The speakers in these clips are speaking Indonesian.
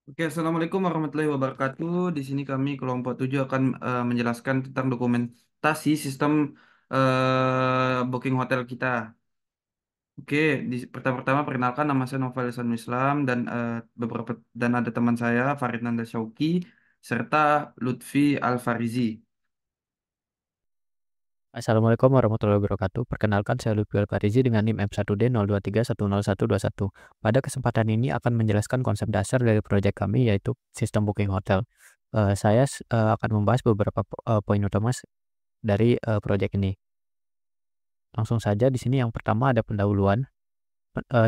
Oke, Assalamualaikum warahmatullahi wabarakatuh. Di sini kami kelompok 7 akan menjelaskan tentang dokumentasi sistem booking hotel kita. Oke, pertama-tama perkenalkan nama saya Novel Ihsanul Islam dan ada teman saya Farid Nanda Syauki serta Lutfi Al-Farizi. Assalamualaikum warahmatullahi wabarakatuh. Perkenalkan saya Lutfi Farizi dengan NIM M1D02310121. Pada kesempatan ini akan menjelaskan konsep dasar dari proyek kami yaitu sistem booking hotel. Saya akan membahas beberapa poin utama dari proyek ini. Langsung saja di sini yang pertama ada pendahuluan.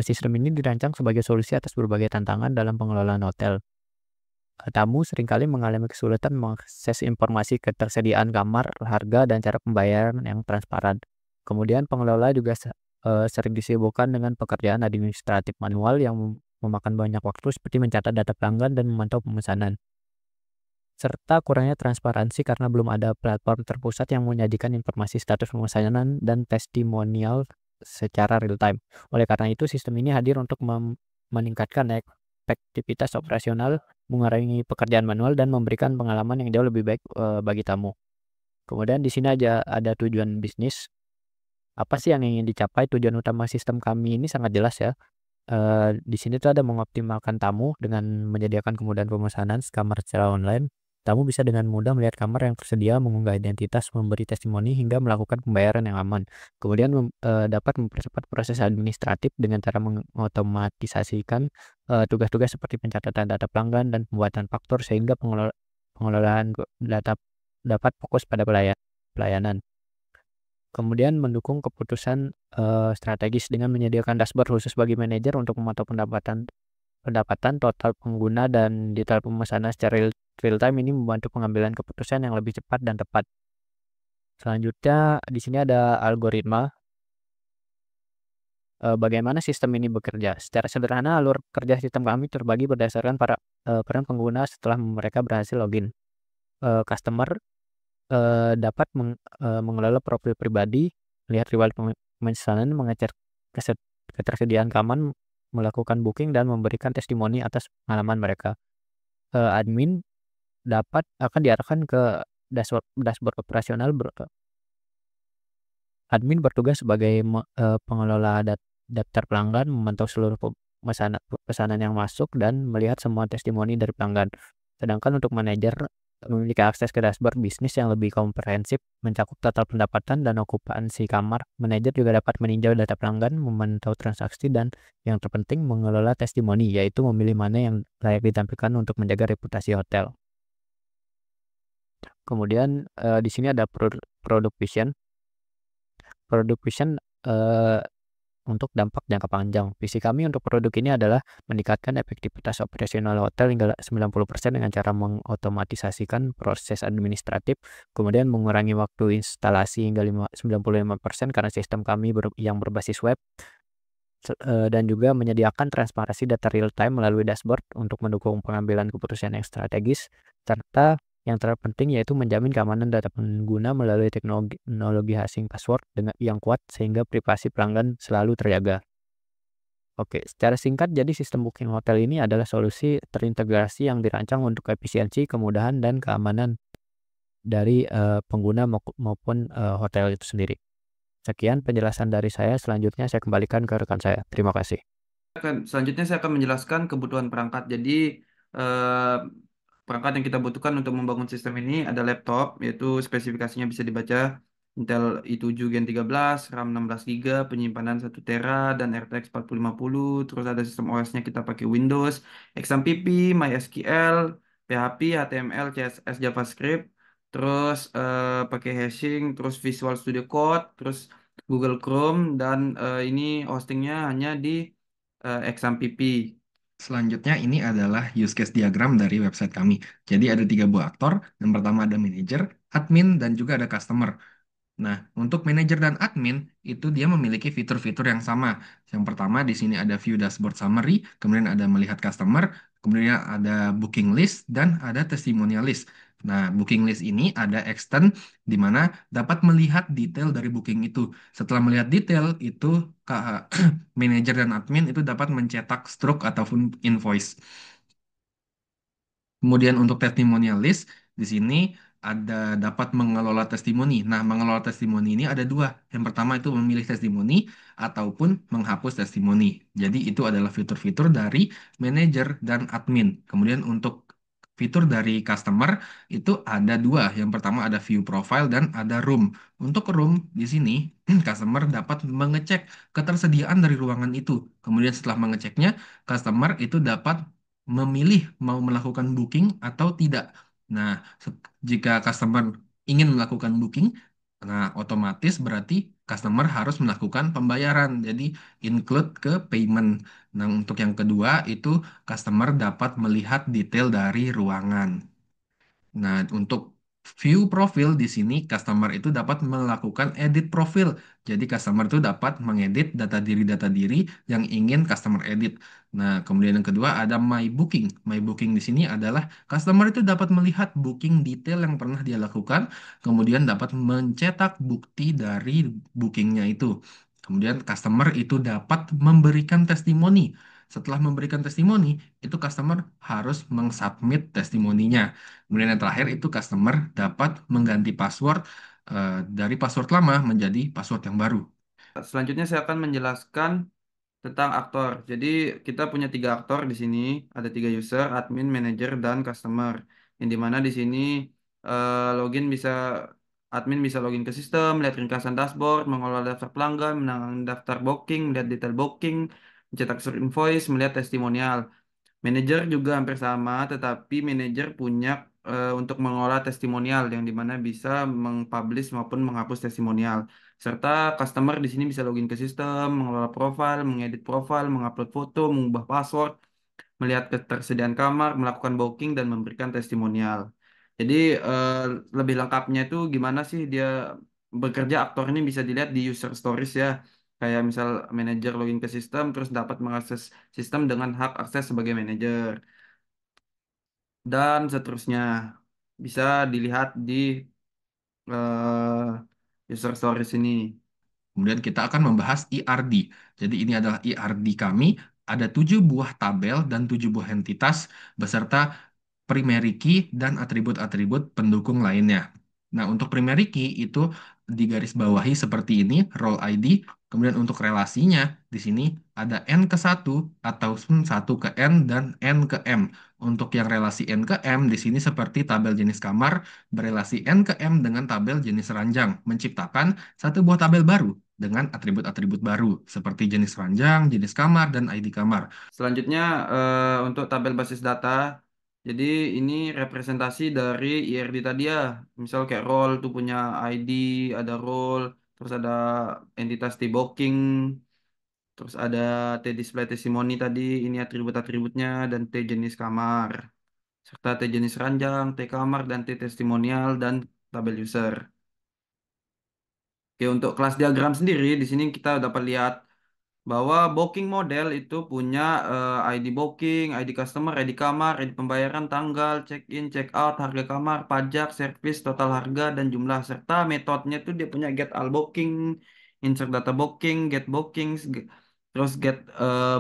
Sistem ini dirancang sebagai solusi atas berbagai tantangan dalam pengelolaan hotel. Tamu seringkali mengalami kesulitan mengakses informasi ketersediaan kamar, harga, dan cara pembayaran yang transparan. Kemudian pengelola juga sering disibukkan dengan pekerjaan administratif manual yang memakan banyak waktu seperti mencatat data pelanggan dan memantau pemesanan. Serta kurangnya transparansi karena belum ada platform terpusat yang menyajikan informasi status pemesanan dan testimonial secara real time. Oleh karena itu, sistem ini hadir untuk meningkatkan efektivitas operasional, mengurangi pekerjaan manual, dan memberikan pengalaman yang jauh lebih baik bagi tamu. Kemudian di sini aja ada tujuan bisnis. Apa sih yang ingin dicapai? Tujuan utama sistem kami ini sangat jelas ya. Di sini tuh ada mengoptimalkan tamu dengan menyediakan kemudahan pemesanan kamar secara online. Tamu bisa dengan mudah melihat kamar yang tersedia, mengunggah identitas, memberi testimoni, hingga melakukan pembayaran yang aman. Kemudian dapat mempercepat proses administratif dengan cara mengotomatisasikan tugas-tugas seperti pencatatan data pelanggan dan pembuatan faktur sehingga pengelolaan data dapat fokus pada pelayanan. Kemudian mendukung keputusan strategis dengan menyediakan dashboard khusus bagi manajer untuk memantau pendapatan total pengguna dan detail pemesanan secara real time. Ini membantu pengambilan keputusan yang lebih cepat dan tepat. Selanjutnya di sini ada algoritma. Bagaimana sistem ini bekerja? Secara sederhana, alur kerja sistem kami terbagi berdasarkan peran pengguna setelah mereka berhasil login. Customer dapat mengelola profil pribadi, melihat riwayat pemesanan, mengecek ketersediaan kamar, melakukan booking, dan memberikan testimoni atas pengalaman mereka. Admin akan diarahkan ke dashboard operasional. Admin bertugas sebagai pengelola daftar pelanggan, memantau seluruh pesanan yang masuk, dan melihat semua testimoni dari pelanggan. Sedangkan untuk manajer memiliki akses ke dashboard bisnis yang lebih komprehensif, mencakup total pendapatan dan okupansi kamar. Manajer juga dapat meninjau data pelanggan, memantau transaksi, dan yang terpenting mengelola testimoni, yaitu memilih mana yang layak ditampilkan untuk menjaga reputasi hotel. Kemudian di sini ada product vision. Product vision untuk dampak jangka panjang. Visi kami untuk produk ini adalah meningkatkan efektivitas operasional hotel hingga 90% dengan cara mengotomatisasikan proses administratif, kemudian mengurangi waktu instalasi hingga 95% karena sistem kami yang berbasis web, dan juga menyediakan transparansi data real time melalui dashboard untuk mendukung pengambilan keputusan yang strategis, serta yang terpenting yaitu menjamin keamanan data pengguna melalui teknologi hashing password yang kuat sehingga privasi pelanggan selalu terjaga. Oke, secara singkat, jadi sistem booking hotel ini adalah solusi terintegrasi yang dirancang untuk efisiensi, kemudahan, dan keamanan dari pengguna maupun hotel itu sendiri. Sekian penjelasan dari saya. Selanjutnya saya kembalikan ke rekan saya. Terima kasih. Selanjutnya saya akan menjelaskan kebutuhan perangkat. Jadi eh, perangkat yang kita butuhkan untuk membangun sistem ini ada laptop, yaitu spesifikasinya bisa dibaca Intel i7 Gen 13, RAM 16 GB, penyimpanan 1 TB, dan RTX 4050. Terus ada sistem OS-nya kita pakai Windows, XAMPP, MySQL, PHP, HTML, CSS, JavaScript. Terus pakai hashing, terus Visual Studio Code, terus Google Chrome, dan ini hostingnya hanya di XAMPP. Selanjutnya ini adalah use case diagram dari website kami. Jadi ada tiga buah aktor. Yang pertama ada manager, admin, dan juga ada customer. Nah, untuk manajer dan admin itu dia memiliki fitur-fitur yang sama. Yang pertama di sini ada view dashboard summary, kemudian ada melihat customer, kemudian ada booking list dan ada testimonial list. Nah, booking list ini ada extend di mana dapat melihat detail dari booking itu. Setelah melihat detail itu manajer dan admin itu dapat mencetak stroke ataupun invoice. Kemudian untuk testimonial list, di sini ada dapat mengelola testimoni. Nah, mengelola testimoni ini ada dua. Yang pertama itu memilih testimoni ataupun menghapus testimoni. Jadi itu adalah fitur-fitur dari manajer dan admin. Kemudian untuk fitur dari customer itu ada dua. Yang pertama ada view profile dan ada room. Untuk room di sini customer dapat mengecek ketersediaan dari ruangan itu. Kemudian setelah mengeceknya, customer itu dapat memilih mau melakukan booking atau tidak. Nah, jika customer ingin melakukan booking, nah otomatis berarti customer harus melakukan pembayaran. Jadi include ke payment. Nah, untuk yang kedua itu customer dapat melihat detail dari ruangan. Nah, untuk view profil di sini customer itu dapat melakukan edit profil. Jadi customer itu dapat mengedit data diri yang ingin customer edit. Nah, kemudian yang kedua ada my booking. My booking di sini adalah customer itu dapat melihat booking detail yang pernah dia lakukan, kemudian dapat mencetak bukti dari bookingnya itu. Kemudian customer itu dapat memberikan testimoni. Setelah memberikan testimoni, itu customer harus mengsubmit testimoninya. Kemudian yang terakhir itu customer dapat mengganti password dari password lama menjadi password yang baru. Selanjutnya saya akan menjelaskan tentang aktor. Jadi kita punya tiga aktor di sini, ada tiga user, admin, manager, dan customer. Yang dimana di sini login bisa admin bisa login ke sistem, melihat ringkasan dashboard, mengelola daftar pelanggan, menangani daftar booking, melihat detail booking, mencetak surat invoice, melihat testimonial. Manajer juga hampir sama, tetapi manajer punya untuk mengolah testimonial yang dimana bisa mengpublish maupun menghapus testimonial. Serta customer di sini bisa login ke sistem, mengelola profil, mengedit profil, mengupload foto, mengubah password, melihat ketersediaan kamar, melakukan booking, dan memberikan testimonial. Jadi eh, lebih lengkapnya itu gimana sih dia bekerja aktor ini bisa dilihat di user stories ya. Kayak misal manajer login ke sistem terus dapat mengakses sistem dengan hak akses sebagai manajer dan seterusnya. Bisa dilihat di user stories ini. Kemudian kita akan membahas ERD. Jadi ini adalah ERD kami. Ada 7 buah tabel dan 7 buah entitas beserta primary key dan atribut-atribut pendukung lainnya. Nah, untuk primary key itu digarisbawahi seperti ini, role ID. Kemudian untuk relasinya, di sini ada N ke satu atau 1 ke N dan N ke M. Untuk yang relasi N ke M, di sini seperti tabel jenis kamar, berelasi N ke M dengan tabel jenis ranjang, menciptakan satu buah tabel baru dengan atribut-atribut baru, seperti jenis ranjang, jenis kamar, dan ID kamar. Selanjutnya untuk tabel basis data. Jadi ini representasi dari IRD tadi ya. Misal kayak role tuh punya ID, ada role, terus ada entitas T-booking, terus ada T-display testimoni tadi, ini atribut-atributnya, dan T jenis kamar. Serta T jenis ranjang, T kamar, dan T testimonial, dan tabel user. Oke, untuk kelas diagram sendiri, di sini kita dapat lihat bahwa booking model itu punya ID booking, ID customer, ID kamar, ID pembayaran, tanggal, check-in, check-out, harga kamar, pajak, servis, total harga, dan jumlah. Serta metodenya itu dia punya get all booking, insert data booking, get bookings, terus get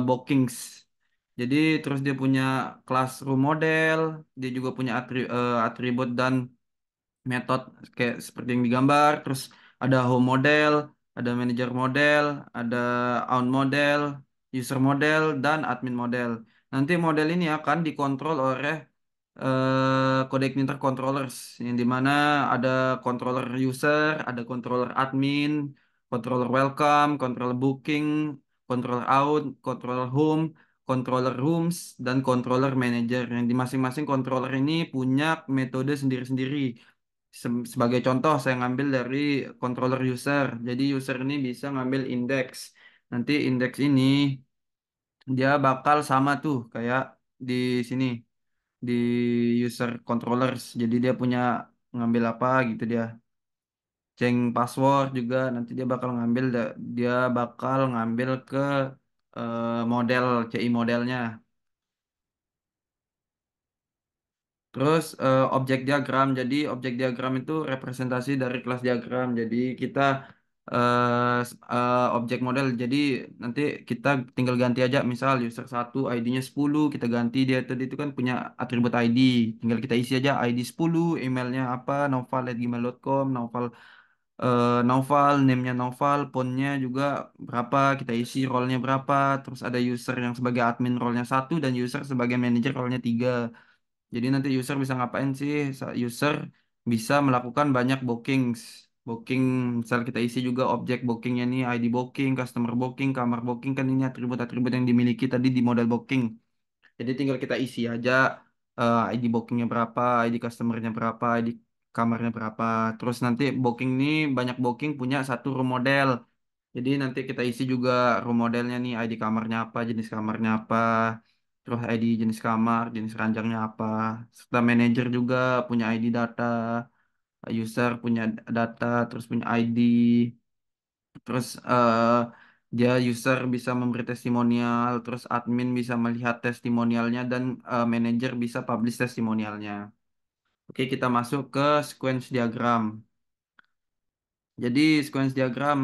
bookings. Jadi terus dia punya kelas room model, dia juga punya atribut dan metode kayak seperti yang digambar. Terus ada home model, ada manager model, ada own model, user model, dan admin model. Nanti model ini akan dikontrol oleh codec intercontrollers yang dimana ada controller user, ada controller admin, controller welcome, controller booking, controller out, controller home, controller rooms, dan controller manager. Yang di masing-masing controller ini punya metode sendiri-sendiri. Sebagai contoh, saya ngambil dari controller user. Jadi user ini bisa ngambil indeks. Nanti indeks ini dia bakal sama tuh kayak di sini di user controllers. Jadi dia punya ngambil apa gitu dia. Ceng password juga nanti dia bakal ngambil dia bakal ngambil ke model CI modelnya. Terus objek diagram. Jadi objek diagram itu representasi dari kelas diagram. Jadi kita objek model. Jadi nanti kita tinggal ganti aja, misal user satu ID-nya 10, kita ganti dia tadi itu kan punya atribut ID. Tinggal kita isi aja ID 10, emailnya apa, naufal@gmail.com, Naufal, name-nya Naufal, phone-nya juga berapa, kita isi role-nya berapa, terus ada user yang sebagai admin role-nya satu dan user sebagai manager role-nya 3. Jadi nanti user bisa ngapain sih? User bisa melakukan banyak bookings. Booking, misal kita isi juga objek bookingnya nih, ID booking, customer booking, kamar booking, kan ini atribut-atribut yang dimiliki tadi di model booking. Jadi tinggal kita isi aja ID bookingnya berapa, ID customernya berapa, ID kamarnya berapa. Terus nanti booking ini banyak booking punya satu room model. Jadi nanti kita isi juga room modelnya nih, ID kamarnya apa, jenis kamarnya apa, terus ID jenis kamar, jenis ranjangnya apa. Serta manager juga punya ID data, user punya data, terus punya ID. Terus dia user bisa memberi testimonial, terus admin bisa melihat testimonialnya dan manager bisa publish testimonialnya. Oke, kita masuk ke sequence diagram. Jadi sequence diagram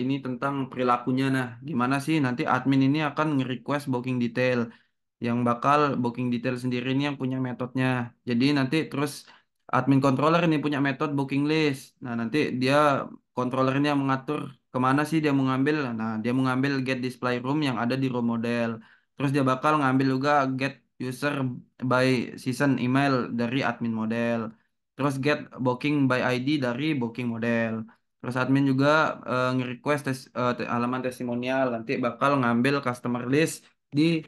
ini tentang perilakunya. Nah, gimana sih nanti admin ini akan nge-request booking detail. Yang bakal booking detail sendiri ini yang punya metodenya. Jadi nanti terus admin controller ini punya metode booking list. Nah, nanti dia controller ini yang mengatur kemana sih dia mau ngambil. Nah, dia mau ngambil get display room yang ada di row model. Terus dia bakal ngambil juga get user by season email dari admin model. Terus get booking by ID dari booking model. Terus admin juga nge-request halaman testimonial. Nanti bakal ngambil customer list di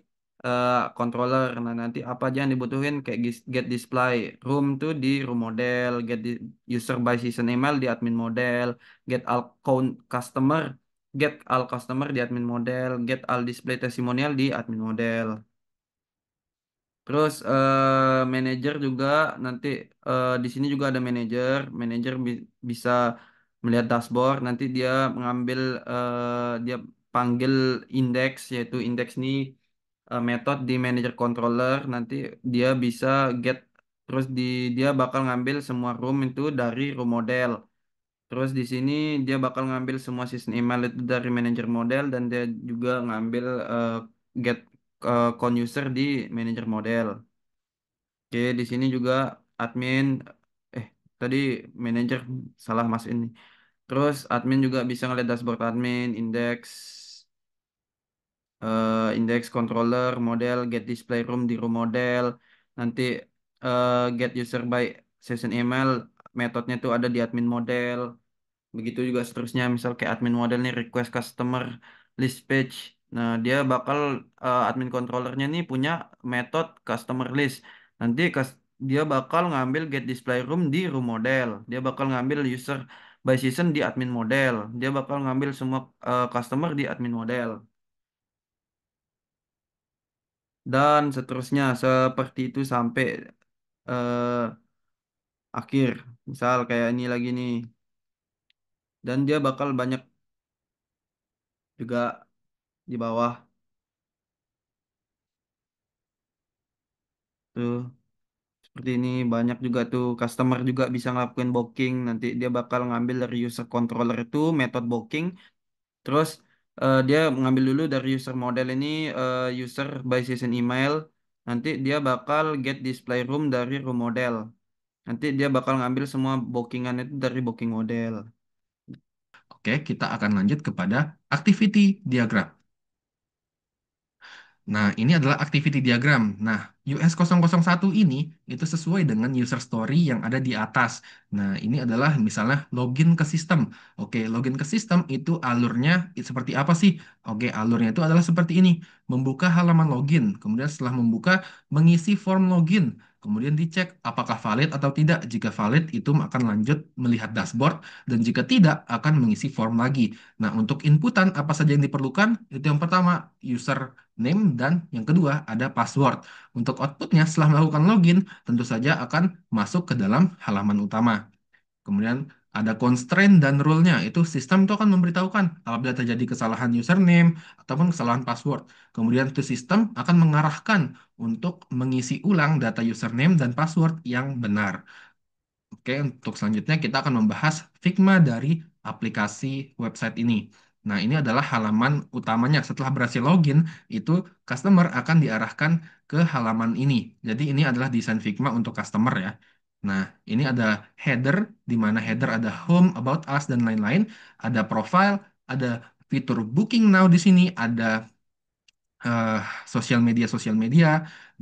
controller. Nah, nanti apa aja yang dibutuhin kayak get display room tuh di room model, user by season email di admin model, get all count customer, get all customer di admin model, get all display testimonial di admin model. Terus manajer juga nanti di sini juga ada manajer. Manajer bisa melihat dashboard. Nanti dia mengambil dia panggil indeks, yaitu indeks ini metode di manager controller. Nanti dia bisa get, terus dia bakal ngambil semua room itu dari room model. Terus di sini dia bakal ngambil semua season email itu dari manager model dan dia juga ngambil get count user di manager model. Oke, di sini juga admin, eh tadi manager salah mas ini. Terus admin juga bisa ngeliat dashboard admin, indeks controller, model, get display room di room model, nanti get user by session email, metodenya itu ada di admin model. Begitu juga seterusnya, misal kayak admin model nih request customer list page. Nah, dia bakal admin controllernya nih punya metode customer list. Nanti dia bakal ngambil get display room di room model. Dia bakal ngambil user by season di admin model. Dia bakal ngambil semua customer di admin model. Dan seterusnya seperti itu sampai eh, akhir. Misal kayak ini lagi nih. Dan dia bakal banyak juga di bawah tuh. Seperti ini banyak juga tuh customer juga bisa ngelakuin booking. Nanti dia bakal ngambil dari user controller itu metode booking. Terus dia mengambil dulu dari user model ini user by session email. Nanti dia bakal get display room dari room model. Nanti dia bakal ngambil semua bookingan itu dari booking model. Oke, kita akan lanjut kepada activity diagram. Nah, ini adalah activity diagram. Nah, US001 ini itu sesuai dengan user story yang ada di atas. Nah, ini adalah misalnya login ke sistem. Oke, login ke sistem itu alurnya seperti apa sih? Oke, alurnya itu adalah seperti ini. Membuka halaman login. Kemudian setelah membuka, mengisi form login. Kemudian dicek apakah valid atau tidak. Jika valid, itu akan lanjut melihat dashboard. Dan jika tidak, akan mengisi form lagi. Nah, untuk inputan apa saja yang diperlukan? Itu yang pertama, user name, dan yang kedua ada password. Untuk outputnya setelah melakukan login tentu saja akan masuk ke dalam halaman utama. Kemudian ada constraint dan rule-nya. Itu sistem itu akan memberitahukan apabila terjadi kesalahan username ataupun kesalahan password. Kemudian itu sistem akan mengarahkan untuk mengisi ulang data username dan password yang benar. Oke, untuk selanjutnya kita akan membahas Figma dari aplikasi website ini. Nah, ini adalah halaman utamanya. Setelah berhasil login, itu customer akan diarahkan ke halaman ini. Jadi ini adalah desain Figma untuk customer ya. Nah, ini ada header, di mana header ada home, about us, dan lain-lain. Ada profile, ada fitur booking now di sini, ada eh, sosial media,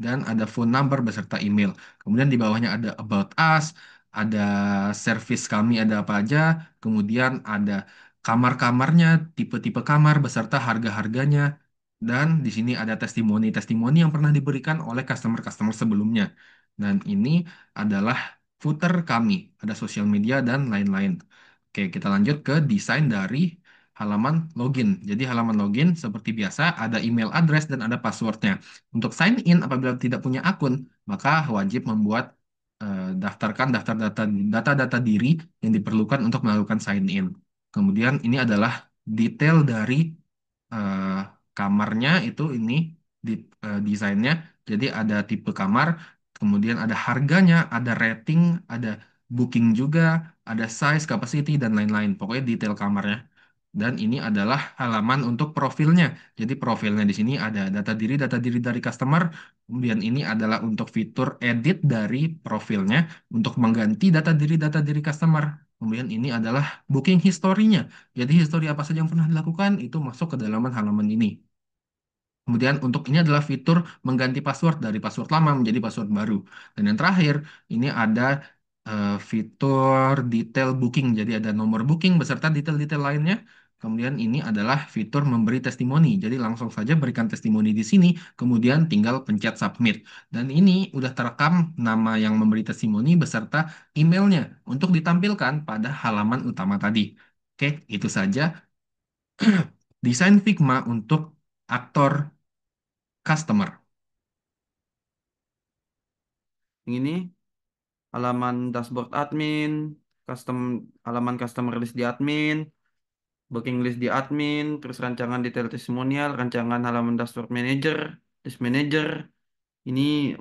dan ada phone number beserta email. Kemudian di bawahnya ada about us, ada service kami ada apa aja, kemudian ada kamar-kamarnya, tipe-tipe kamar beserta harga-harganya, dan di sini ada testimoni-testimoni yang pernah diberikan oleh customer-customer sebelumnya. Dan ini adalah footer kami, ada sosial media dan lain-lain. Oke, kita lanjut ke desain dari halaman login. Jadi halaman login seperti biasa ada email address dan ada passwordnya. Untuk sign in apabila tidak punya akun, maka wajib membuat daftarkan data-data diri yang diperlukan untuk melakukan sign in. Kemudian ini adalah detail dari eh, kamarnya itu ini di desainnya. Jadi ada tipe kamar, kemudian ada harganya, ada rating, ada booking juga, ada size, capacity dan lain-lain. Pokoknya detail kamarnya. Dan ini adalah halaman untuk profilnya. Jadi profilnya di sini ada data diri dari customer. Kemudian ini adalah untuk fitur edit dari profilnya untuk mengganti data diri customer. Kemudian ini adalah booking historinya. Jadi histori apa saja yang pernah dilakukan itu masuk ke dalam halaman ini. Kemudian untuk ini adalah fitur mengganti password dari password lama menjadi password baru. Dan yang terakhir, ini ada fitur detail booking. Jadi ada nomor booking beserta detail-detail lainnya. Kemudian ini adalah fitur memberi testimoni. Jadi langsung saja berikan testimoni di sini, kemudian tinggal pencet submit. Dan ini udah terekam nama yang memberi testimoni beserta emailnya untuk ditampilkan pada halaman utama tadi. Oke, itu saja desain Figma untuk aktor customer. Ini halaman dashboard admin, custom halaman customer list di admin, booking list di admin, terus rancangan detail testimonial, rancangan halaman dashboard manager, list manager, ini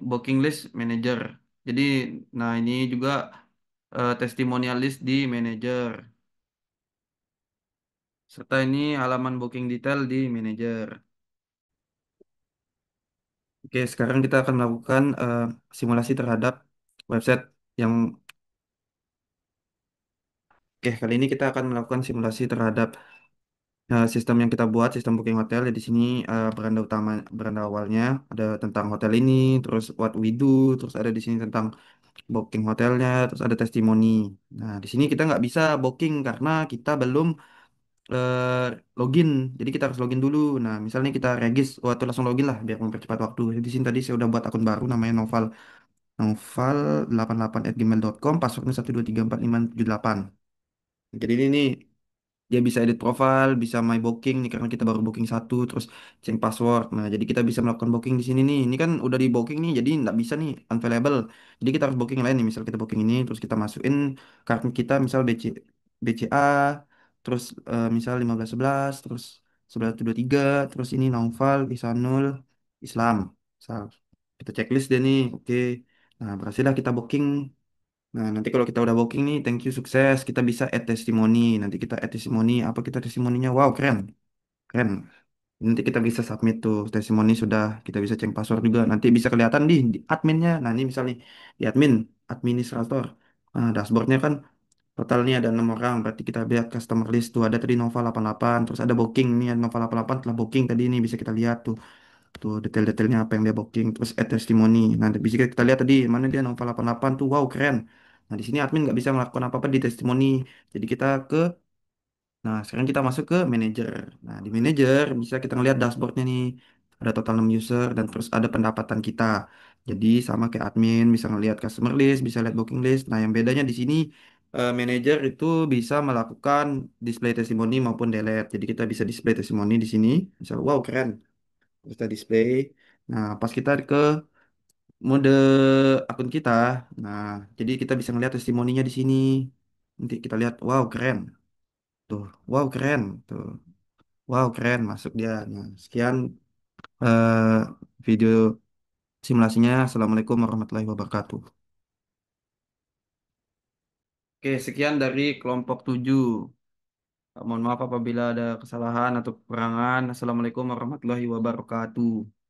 booking list manager. Jadi, nah ini juga testimonial list di manager. Serta ini halaman booking detail di manager. Oke, sekarang kita akan melakukan simulasi terhadap website yang Oke, kali ini kita akan melakukan simulasi terhadap sistem yang kita buat, sistem booking hotel. Di sini beranda utama, beranda awalnya ada tentang hotel ini, terus what we do, terus ada di sini tentang booking hotelnya, terus ada testimoni. Nah, di sini kita nggak bisa booking karena kita belum eh, login. Jadi kita harus login dulu. Nah, misalnya kita regis, waktu langsung login lah biar mempercepat waktu. Di sini tadi saya udah buat akun baru namanya Noval. Noval88@gmail.com, passwordnya 1234578. Jadi ini nih dia bisa edit profile, bisa my booking nih karena kita baru booking satu, terus change password. Nah, jadi kita bisa melakukan booking di sini nih. Ini kan udah di booking nih, jadi nggak bisa nih unavailable. Jadi kita harus booking yang lain nih. Misal kita booking ini, terus kita masukin kartu kita, misal BCA, terus misal 1511, terus 1123, terus ini Naufal, Isanul, Islam. Misal kita checklist deh nih, oke. Nah, berhasil lah kita booking. Nah, nanti kalau kita udah booking nih, thank you sukses, kita bisa add testimoni. Nanti kita add testimoni, apa kita testimoninya? Wow, keren. Keren. Nanti kita bisa submit tuh testimoni sudah, kita bisa cek password juga. Nanti bisa kelihatan di adminnya. Nah, ini misalnya di admin, administrator. Nah, dashboardnya kan total nih ada 6 orang, berarti kita lihat customer list tuh ada tadi Nova 88, terus ada booking nih ada Nova 88 telah booking tadi ini bisa kita lihat tuh detail-detailnya apa yang dia booking, terus add testimoni. Nanti bisa kita lihat tadi mana dia Nova 88 tuh, wow keren. Nah di sini admin nggak bisa melakukan apa-apa di testimoni, jadi kita ke nah sekarang kita masuk ke manager. Nah di manager bisa kita ngelihat dashboardnya nih, ada total 6 user dan terus ada pendapatan kita. Jadi sama kayak admin bisa ngelihat customer list, bisa lihat booking list. Nah yang bedanya di sini manager itu bisa melakukan display testimoni maupun delete. Jadi kita bisa display testimoni di sini. Misal, wow keren, kita display. Nah, pas kita ke mode akun kita, nah, jadi kita bisa ngeliat testimoninya di sini. Nanti kita lihat, wow keren, tuh, wow keren, tuh, wow keren, masuk dia. Nah, sekian eh, video simulasinya. Assalamualaikum warahmatullahi wabarakatuh. Oke, sekian dari kelompok 7. Mohon maaf apabila ada kesalahan atau kekurangan. Assalamualaikum warahmatullahi wabarakatuh.